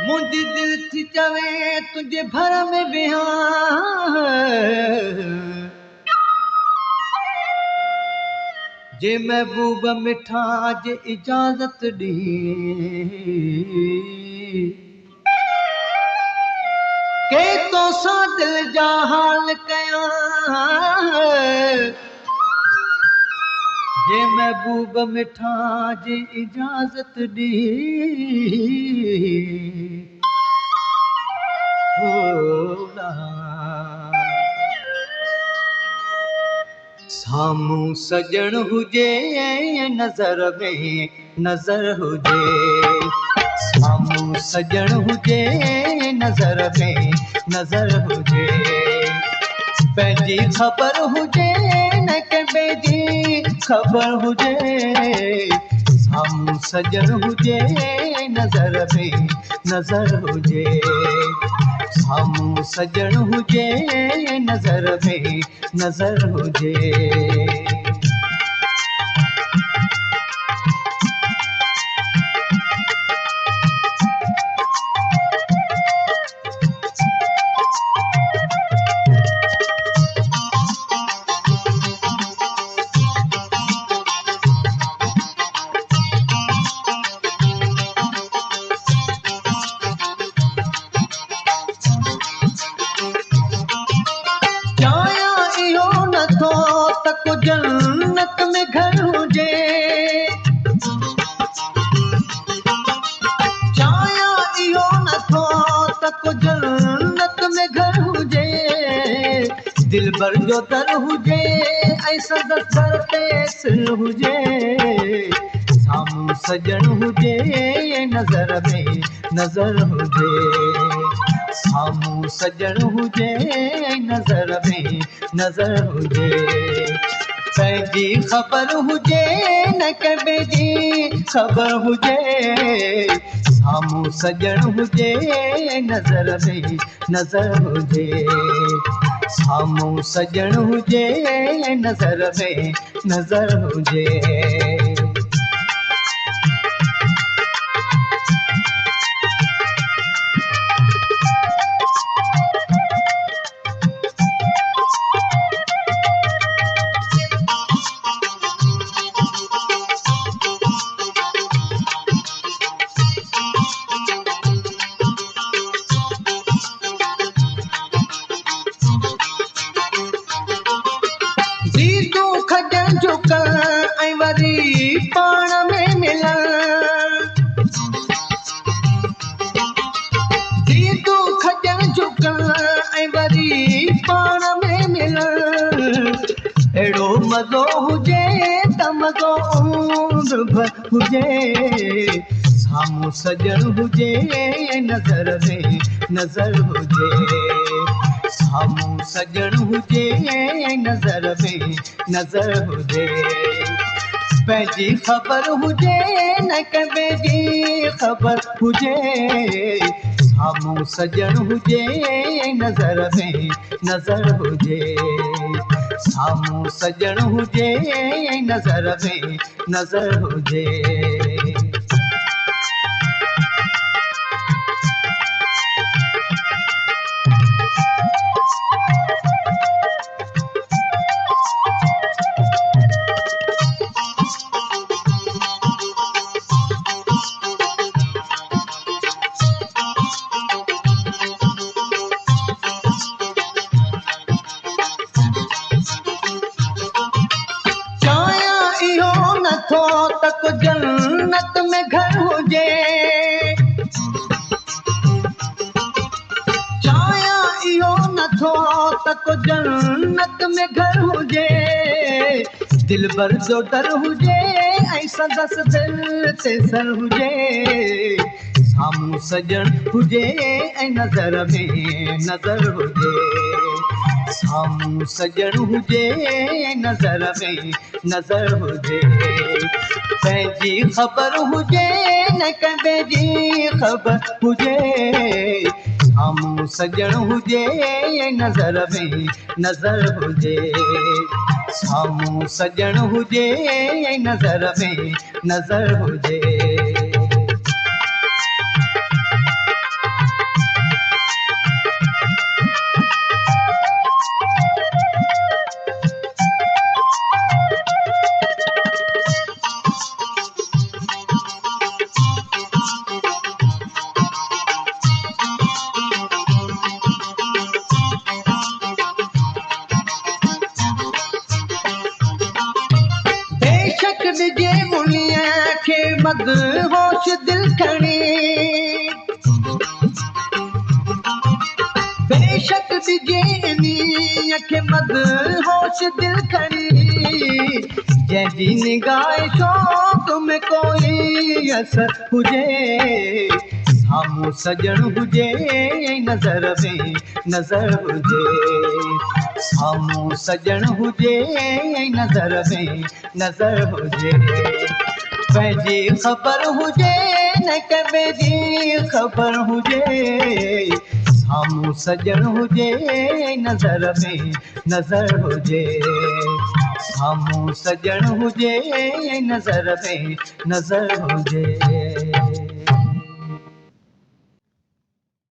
मुंहिंजी दिल थी चवे तुंहिंजे भर में विहां जे महबूब मिठा जे इजाज़त ॾी के तोसां दिल जा हाल कयां जे महबूब मिठा जे इजाज़त ॾी साम्हूं सजण हुजे नज़र में नज़र हुजे साम्हूं सजण हुजे नज़र में नज़र हुजे पंहिंजी ख़बर हुजे न कंहिं जी ख़बर हुजे साम्हूं सजण हुजे नज़र में नज़र हुजे साम्हूं सजण हुजे नज़र में नज़र हुजे जन्नत में घर हुजे चाया इहो नथो त को जन्नत में घर हुजे दिलबर जो दर हुजे ऐं सदर दर ते सिर हुजे साम्हूं सजण हुजे नज़र में नज़र हुजे साम्हूं सजण हुजे नज़र में नज़र हुजे पंहिंजी ख़बर हुजे न कंहिं जी ख़बर हुजे साम्हूं सजण हुजे नज़र में नज़र हुजे साम्हूं सजण हुजे नज़र में नज़र हुजे खजण झुकण ऐं वरी पाण में मिलण तूं खजण झुकण ऐं वरी पाण में मिलण अहिड़ो मज़ो हुजे त मज़ो उम्र भर हुजे साम्हूं सजण हुजे नज़र में नज़र हुजे साम्हूं सजण हुजे नज़र में नज़र हुजे पंहिंजी ख़बर हुजे न कंहिं जी ख़बर हुजे साम्हूं सजण हुजे नज़र में नज़र हुजे साम्हूं सजण हुजे नज़र में नज़र हुजे तक जन्नत में घर हुजे चाया इहो नथो तक जन्नत में घर हुजे दिलबर जो दर हुजे ऐं सदस दिल ते सर हुजे साम्हूं सजण हुजे ऐं नज़र में नज़र हुजे साम्हूं सजण हुजे नज़र में नज़र हुजे पंहिंजी ख़बर हुजे न कंहिं जी ख़बर हुजे साम्हूं सजण हुजे नज़र में नज़र हुजे साम्हूं सजण हुजे नज़र में नज़र हुजे बेशक ॾिजे मुनीअ खे मदहोश दिल खणी बेशक ॾिजे इन्हीअ खे मदहोश दिल खणी जंहिंजी निगाह शौक़ में कोई असर हुजे साम्हूं सजण हुजे नज़र में नज़र हुजे साम्हूं सजण हुजे नज़र में नज़र हुजे पंहिंजी ख़बर हुजे न कंहिं जी ख़बर हुजे साम्हूं सजण हुजे नज़र में नज़र हुजे साम्हूं सजण हुजे नज़र में नज़र हुजे